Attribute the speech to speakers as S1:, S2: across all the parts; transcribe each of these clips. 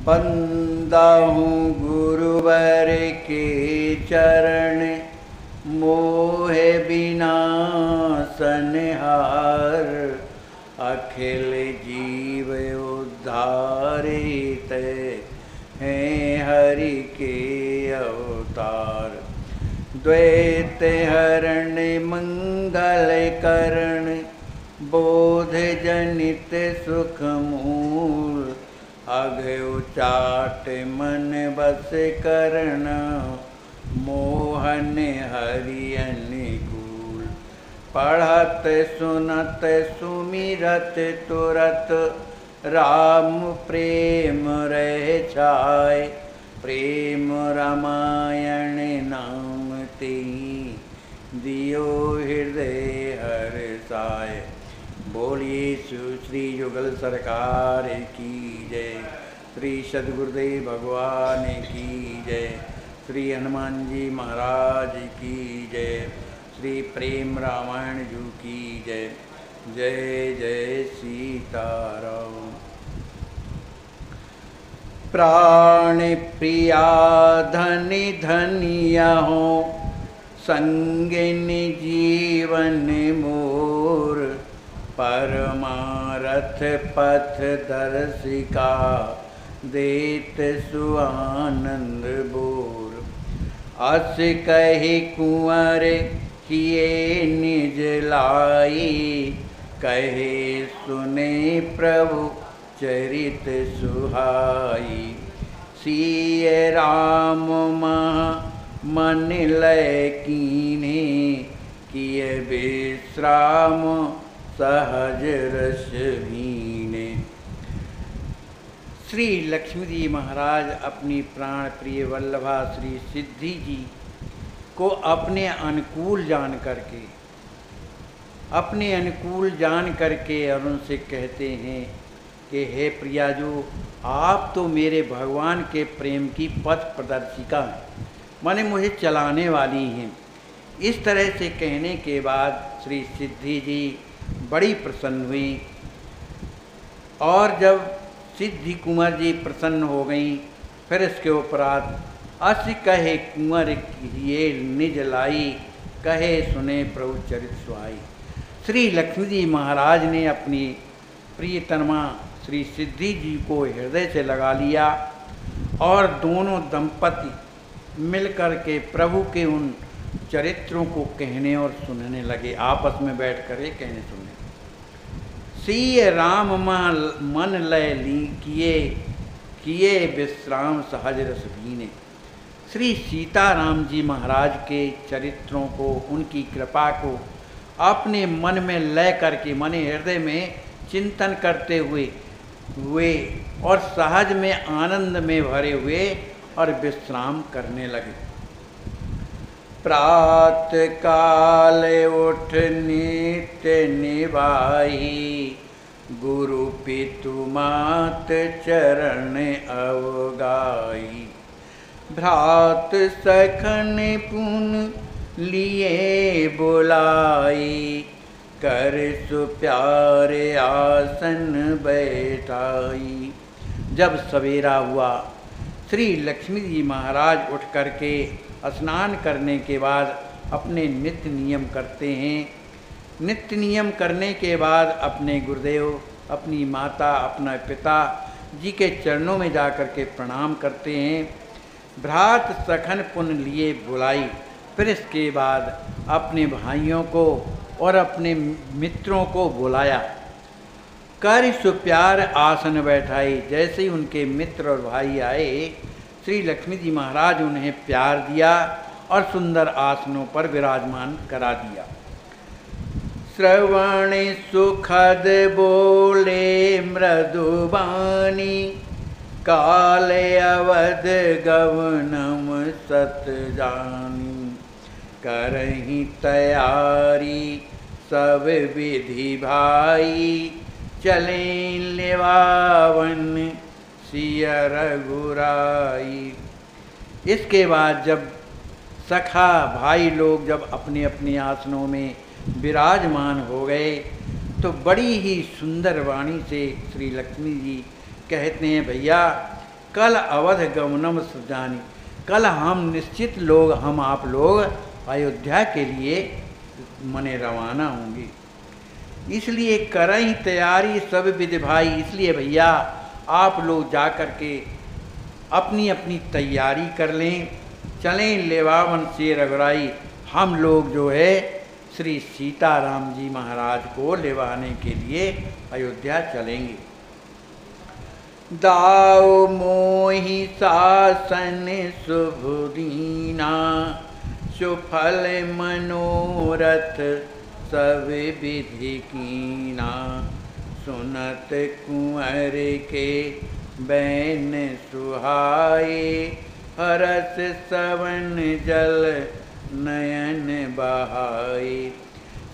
S1: बंदा हूँ गुरुवर के चरण, मोहे बिना सनहार। अखिल जीव उद्धारित हैं हरि के अवतार। द्वैत हरण मंगल करण, बोध जनित सुख मूल। अघ उचाट मन बस करण, मोहन हरि अनुकूल। पढ़त सुनत सुमिरत तुरत, राम प्रेम रह छाय। प्रेम रामायण नाम तेहि, दियो हृदय हर्षाय। बोलिए श्री युगल सरकार की जय। श्री सद्गुरुदेव भगवान की जय। श्री हनुमान जी महाराज की जय। श्री प्रेम रामायण जू की जय। जय जय सीताराम। प्राण प्रिया धनि धनिया हो, संगिन जीवन मोर। परमारथ पथ दर्शिका, देत सुआनंद बोर। अस कहि कुंवर किए निज लाई, कहे सुने प्रभु चरित सुहाई। सिय राम महा मन लय कीन्हे, किए विश्राम सहज रस भीने। श्री लक्ष्मी जी महाराज अपनी प्राण प्रिय वल्लभा श्री सिद्धि जी को अपने अनुकूल जान करके और उनसे कहते हैं कि हे प्रियाजू, आप तो मेरे भगवान के प्रेम की पथ प्रदर्शिका हैं, माने मुझे चलाने वाली हैं। इस तरह से कहने के बाद श्री सिद्धि जी बड़ी प्रसन्न हुई। और जब सिद्धि कुंवर जी प्रसन्न हो गई, फिर इसके उपरांत अस कहे कुंवर किए निज लाई, कहे सुने प्रभु चरित सुहाई। श्री लक्ष्मी जी महाराज ने अपनी प्रियतमा श्री सिद्धि जी को हृदय से लगा लिया और दोनों दंपति मिलकर के प्रभु के उन चरित्रों को कहने और सुनने लगे। आपस में बैठ कर ये कहने सुनने। सिय राम मन लय ली, किए विश्राम सहज रस भीने। श्री सीताराम जी महाराज के चरित्रों को, उनकी कृपा को अपने मन में लय करके, माने हृदय में चिंतन करते हुए और सहज में आनंद में भरे हुए और विश्राम करने लगे। प्रात काल उठ नित्य निभाई, गुरु पितु मात चरण अवगाई। भ्रात सखन पुन लिए बुलाई, कर सुप्यारे आसन बैठाई। जब सवेरा हुआ, श्री लक्ष्मी जी महाराज उठ करके स्नान करने के बाद अपने नित्य नियम करते हैं। नित्य नियम करने के बाद अपने गुरुदेव, अपनी माता, अपना पिता जी के चरणों में जाकर के प्रणाम करते हैं। भ्रात सखन पुन लिए बुलाई, फिर इसके बाद अपने भाइयों को और अपने मित्रों को बुलाया। कर सुप्यार आसन बैठाई। जैसे ही उनके मित्र और भाई आए, श्री लक्ष्मी जी महाराज उन्हें प्यार दिया और सुंदर आसनों पर विराजमान करा दिया। श्रवण सुखद बोले मृदुबानी, काल अवध गवनम सत जानी। करही तैयारी सब विधि भाई, चले लेवावन सिय रघुराई। इसके बाद जब सखा भाई लोग जब अपने अपने आसनों में विराजमान हो गए, तो बड़ी ही सुंदर वाणी से श्री लक्ष्मी जी कहते हैं, भैया कल अवध गमनम सुजानी, कल हम निश्चित लोग, हम आप लोग अयोध्या के लिए मने रवाना होंगे। इसलिए करें तैयारी सब विधि भाई, इसलिए भैया आप लोग जा कर के अपनी अपनी तैयारी कर लें, चलें लेवावन से रघुराई। हम लोग जो है श्री सीताराम जी महाराज को लेवाने के लिए अयोध्या चलेंगे। दाओ मोहि शासन शुभ दीना, सुफल मनोरथ सब विधि कीना। सुनत कुंवर के बैन सुहाए, हरस सवन जल नयन बहाए।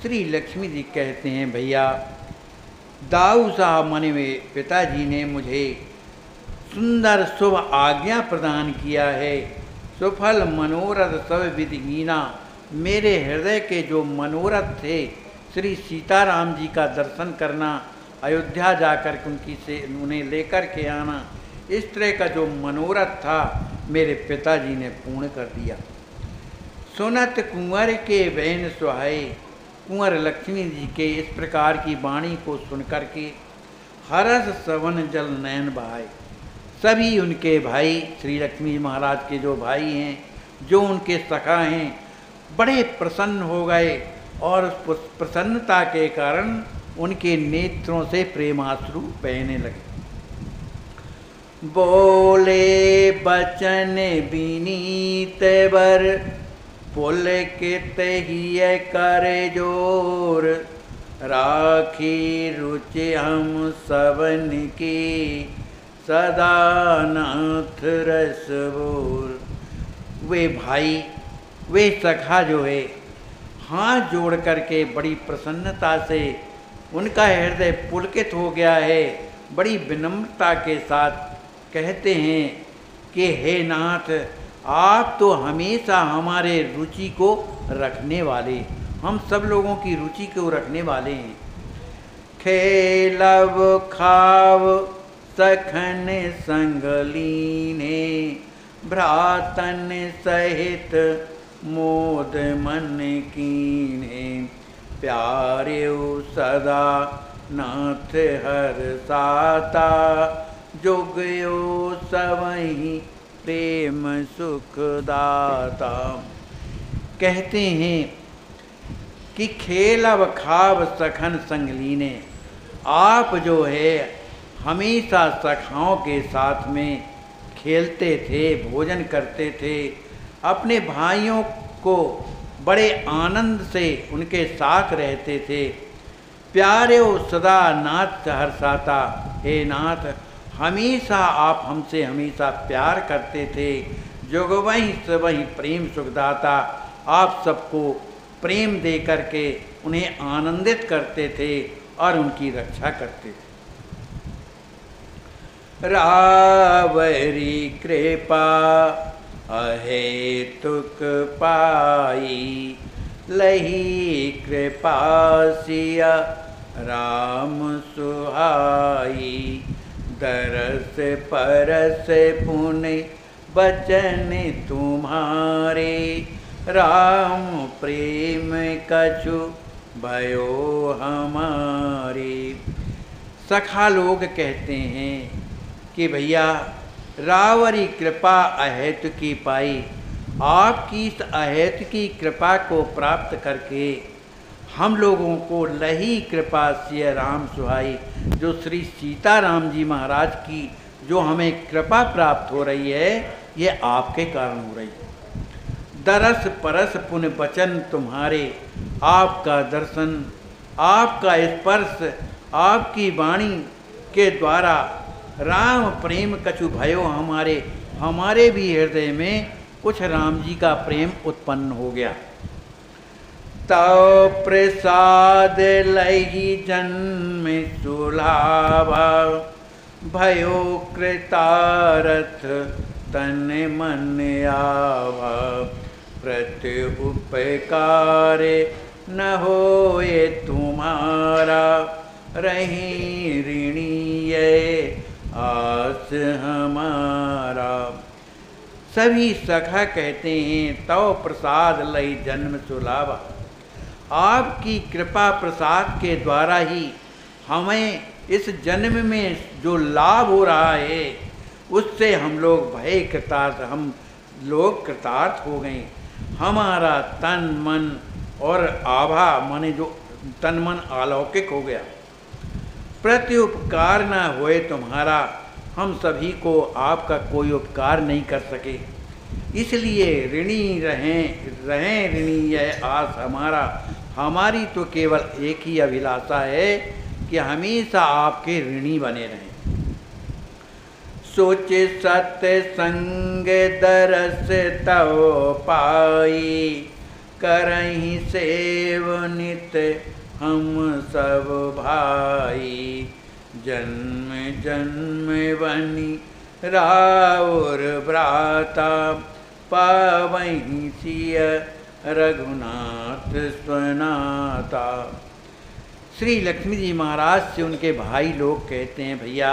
S1: श्री लक्ष्मी जी कहते हैं भैया दाऊ साहब माने में पिताजी ने मुझे सुंदर शुभ आज्ञा प्रदान किया है। सुफल मनोरथ सब विधि कीना, मेरे हृदय के जो मनोरथ थे श्री सीताराम जी का दर्शन करना, अयोध्या जाकर उनकी से उन्हें लेकर के आना, इस तरह का जो मनोरथ था मेरे पिताजी ने पूर्ण कर दिया। सुनत कुंवर के बहन सुहाए, कुंवर लक्ष्मी जी के इस प्रकार की वाणी को सुनकर के हरस सवन जल नयन बहाए। सभी उनके भाई श्री लक्ष्मी महाराज के जो भाई हैं, जो उनके सखा हैं, बड़े प्रसन्न हो गए और उस प्रसन्नता के कारण उनके नेत्रों से प्रेमाश्रु बहने लगे। बोले बचन विनीत वर, पुलकित ही कर जोर। राखी रुचि हम सबन की, सदा नाथ रस बोर। वे भाई, वे सखा जो है हाथ जोड़ करके बड़ी प्रसन्नता से, उनका हृदय पुलकित हो गया है, बड़ी विनम्रता के साथ कहते हैं कि हे नाथ, आप तो हमेशा हमारे रुचि को रखने वाले, हम सब लोगों की रुचि को रखने वाले हैं। खेलब खाव सखन संग लीने, भ्रातन सहित मोद मन कीने। प्यार्यो सदा नाथ हर साता, जोगयो सवही प्रेम सुख दाता। कहते हैं कि खेलब खाव सखन संग लीने, आप जो है हमेशा सखाओं के साथ में खेलते थे, भोजन करते थे, अपने भाइयों को बड़े आनंद से उनके साथ रहते थे। प्यारे हो सदा नाथ हर्षाता, हे नाथ हमेशा आप हमसे हमेशा प्यार करते थे। जोगवही सबही प्रेम सुखदाता, आप सबको प्रेम दे करके उन्हें आनंदित करते थे और उनकी रक्षा करते थे। रावरी कृपा अहेतुक पाई, लही कृपा सिया राम सुहाई। दरस परस पुनि बचन तुम्हारे, राम प्रेम कछु भयो हमारे। सखा लोग कहते हैं कि भैया रावरी कृपा अहेतु की पाई, आपकी इस अहेतु की कृपा को प्राप्त करके हम लोगों को लही कृपा से राम सुहाई, जो श्री सीताराम जी महाराज की जो हमें कृपा प्राप्त हो रही है, ये आपके कारण हो रही है। दरस परस पुण्य बचन तुम्हारे, आपका दर्शन, आपका स्पर्श, आपकी वाणी के द्वारा राम प्रेम कछु भयो हमारे, हमारे भी हृदय में कुछ राम जी का प्रेम उत्पन्न हो गया। तव प्रसाद लही जन्म सुलाभा, भयो कृतारथ तन मन आवा। प्रति उपकार न होए तुम्हारा, रही ऋणी ये आस हमारी। सभी सखा कहते हैं तव प्रसाद लई जन्म सुलावा। आपकी कृपा प्रसाद के द्वारा ही हमें इस जन्म में जो लाभ हो रहा है उससे हम लोग भय कृतार्थ, हम लोग कृतार्थ हो गए। हमारा तन मन और आभा माने जो तन मन अलौकिक हो गया। प्रति उपकार न होए तुम्हारा, हम सभी को आपका कोई उपकार नहीं कर सके, इसलिए ऋणी रहें ऋणी यह आस हमारा। हमारी तो केवल एक ही अभिलाषा है कि हमेशा आपके ऋणी बने रहें। सोचे सत्य संग दरस तव पाई, करहीं सेव नित हम सब भाई। जन्म जन्म बनी राउर भ्राता, पावहीं सिय रघुनाथ स्वनाता। श्री लक्ष्मी जी महाराज से उनके भाई लोग कहते हैं, भैया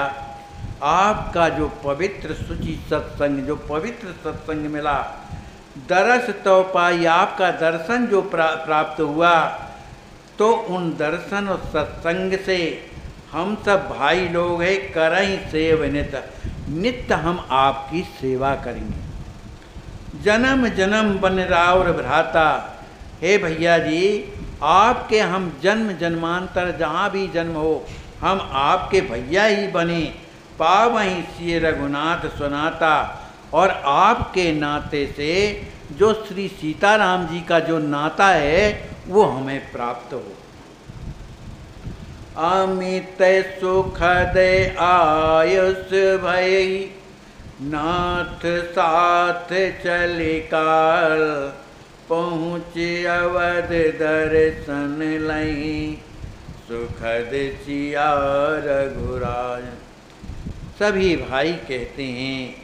S1: आपका जो पवित्र शुचि सत्संग, जो पवित्र सत्संग मिला, दरस तो पाई, आपका दर्शन जो प्राप्त हुआ, तो उन दर्शन और सत्संग से हम सब भाई लोग हैं करहीं सेव नित्य हम आपकी सेवा करेंगे। जन्म जन्म बन राउर भ्राता, हे भैया जी आपके हम जन्म जन्मांतर जहाँ भी जन्म हो हम आपके भैया ही बने। पावहीं सिय रघुनाथ सुनाता, और आपके नाते से जो श्री सीताराम जी का जो नाता है वो हमें प्राप्त हो। अमित सुखद आयुष भई, नाथ साथ चले काल। पहुँच अवध दर्शन लई, सुखद सिया रघुराज। सभी भाई कहते हैं,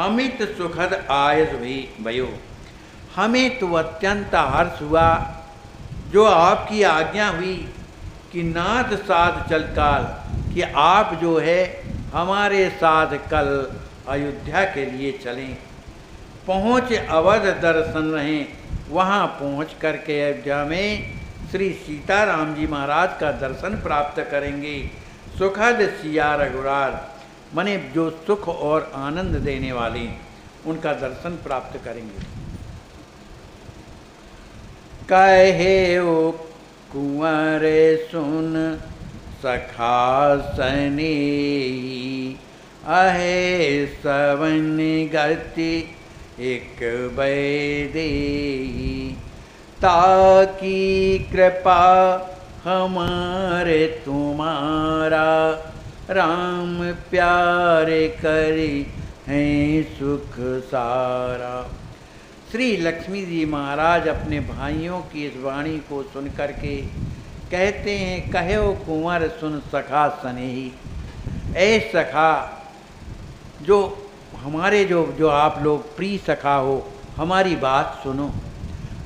S1: अमित सुखद आयुष भी भयो, हमें तो अत्यंत हर्ष हुआ जो आपकी आज्ञा हुई कि नाथ साथ चल काल, कि आप जो है हमारे साथ कल अयोध्या के लिए चलें। पहुँच अवध दर्शन रहें, वहाँ पहुँच करके अयोध्या में श्री सीताराम जी महाराज का दर्शन प्राप्त करेंगे। सुखद सिया रघुराज माने जो सुख और आनंद देने वाले उनका दर्शन प्राप्त करेंगे। कहे ओ कुंवर सुन सखा सनेही, अहे सवन गति एक बैदेही। ताकी कृपा हमारे तुम्हारा, राम प्यारे करी हैं सुख सारा। श्री लक्ष्मी जी महाराज अपने भाइयों की इस वाणी को सुन करके कहते हैं, कहे ओ कुंवर सुन सखा सनेही। ऐ सखा, जो हमारे जो आप लोग प्रिय सखा हो, हमारी बात सुनो।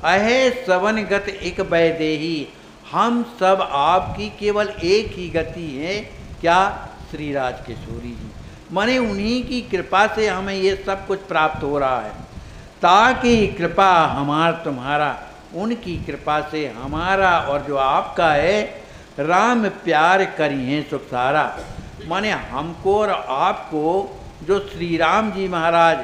S1: अहे सवन गत एक बैदेही, हम सब आपकी केवल एक ही गति है, क्या? श्री राज किशोरी जी, माने उन्हीं की कृपा से हमें ये सब कुछ प्राप्त हो रहा है। ताकि कृपा हमार तुम्हारा, उनकी कृपा से हमारा और जो आपका है, राम प्यार करी हैं सुख सारा। माने हमको और आपको जो श्री राम जी महाराज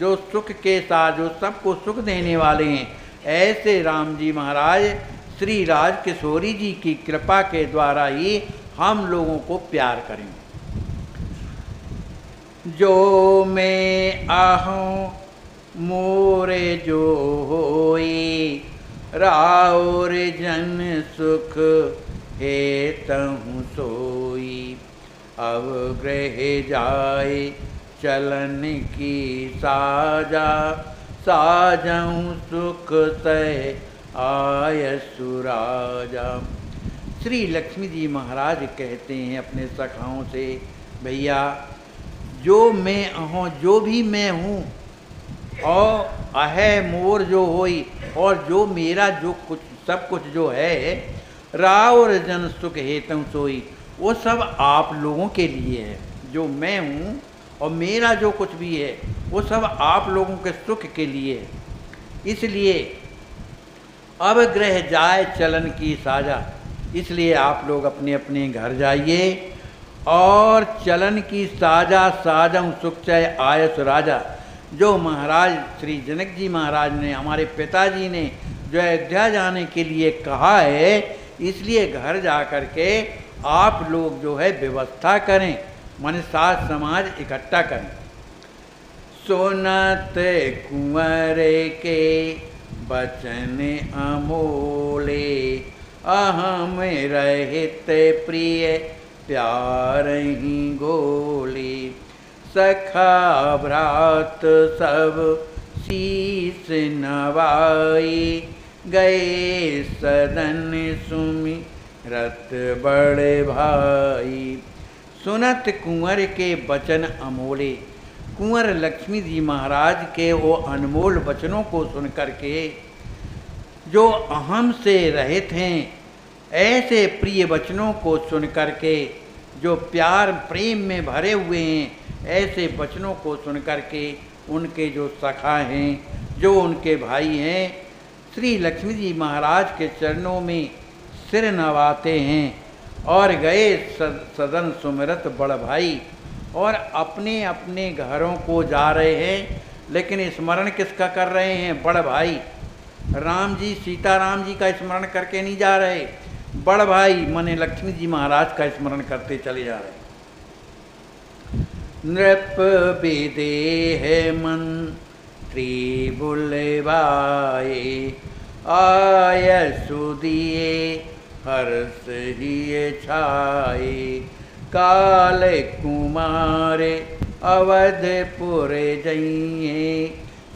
S1: जो सुख के साथ जो सबको सुख देने वाले हैं, ऐसे राम जी महाराज श्री राज किशोरी जी की कृपा के द्वारा ही हम लोगों को प्यार करेंगे। जो मैं आहूँ मोरे जो होई, राउर जन सुख हे तहु सोई। अब ग्रह जाए चलन की साजा, साजहु सुख सह आय सुराजा। श्री लक्ष्मी जी महाराज कहते हैं अपने सखाओं से, भैया जो मैं अहों, जो भी मैं हूँ, और अहे मोर जो होई, और जो मेरा जो कुछ सब कुछ जो है, राउर जन सुख हेतु सोई, वो सब आप लोगों के लिए है। जो मैं हूँ और मेरा जो कुछ भी है वो सब आप लोगों के सुख के लिए है। इसलिए अब ग्रह जाए चलन की साजा, इसलिए आप लोग अपने अपने घर जाइए और चलन की साजा साजम सुख चय आयस राजा। जो महाराज श्री जनक जी महाराज ने, हमारे पिताजी ने जो अयोध्या जाने के लिए कहा है, इसलिए घर जा कर के आप लोग जो है व्यवस्था करें, मन साथ समाज इकट्ठा करें। सुनत कुंवर के बचन अमोले, अहम रहित प्रिय प्यार ही गोले। सखा भ्रात सब शीस नवाई, गए सदन सुमिरत बड़े भाई। सुनत कुंवर के बचन अमोले, कुंवर लक्ष्मी जी महाराज के वो अनमोल वचनों को सुन करके जो अहम से रहित हैं, ऐसे प्रिय वचनों को सुन करके जो प्यार प्रेम में भरे हुए हैं, ऐसे वचनों को सुन करके उनके जो सखा हैं, जो उनके भाई हैं, श्री लक्ष्मी जी महाराज के चरणों में सिर नवाते हैं और गए सदन सुमिरत बड़ भाई, और अपने अपने घरों को जा रहे हैं। लेकिन स्मरण किसका कर रहे हैं? बड़ भाई राम जी, सीताराम जी का स्मरण करके नहीं जा रहे, बड़ भाई माने लक्ष्मी जी महाराज का स्मरण करते चले जा रहे। नृप विदेह मंत्री बुलवाए, आय सुदिए हर्ष ही छाए। काल कुमार अवधपुर जइए,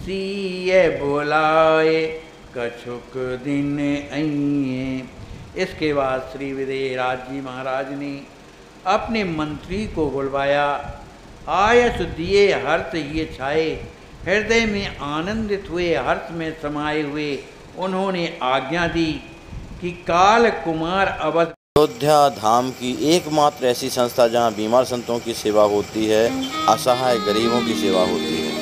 S1: सीय बुलाए कछुक दिन आइए। इसके बाद श्री विदेहराज जी महाराज ने अपने मंत्री को बुलवाया, आयस दिए हर्ष ये छाए। हृदय में आनंदित हुए, हर्ष में समाये हुए उन्होंने आज्ञा दी कि काल कुमार अवध।
S2: अयोध्या धाम की एकमात्र ऐसी संस्था जहां बीमार संतों की सेवा होती है, असहाय गरीबों की सेवा होती है।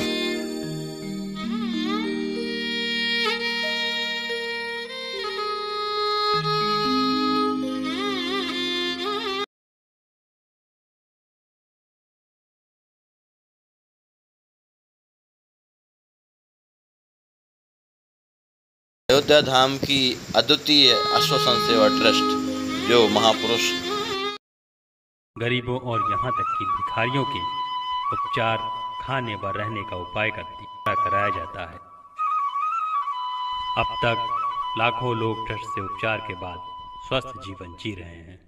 S2: अयोध्या धाम की अद्वितीय अश्वसन सेवा ट्रस्ट जो महापुरुष
S3: गरीबों और यहाँ तक कि भिखारियों के उपचार, खाने व रहने का उपाय का कराया जाता है। अब तक लाखों लोग ट्रस्ट से उपचार के बाद स्वस्थ जीवन जी रहे हैं।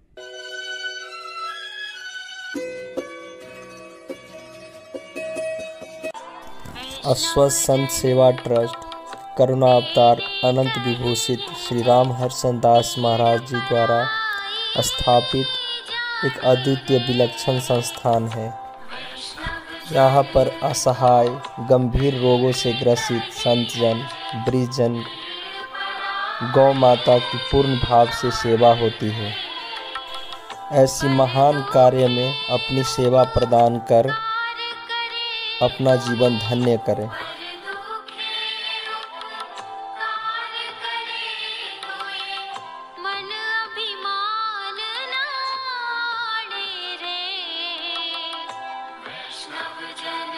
S4: अश्वसन सेवा ट्रस्ट करुणा अवतार अनंत विभूषित श्री राम हर्षन दास महाराज जी द्वारा स्थापित एक अद्वितीय विलक्षण संस्थान है। यहाँ पर असहाय गंभीर रोगों से ग्रसित संतजन, वृद्धजन, गौ माता की पूर्ण भाव से सेवा होती है। ऐसी महान कार्य में अपनी सेवा प्रदान कर अपना जीवन धन्य करें।
S5: वैष्णव जन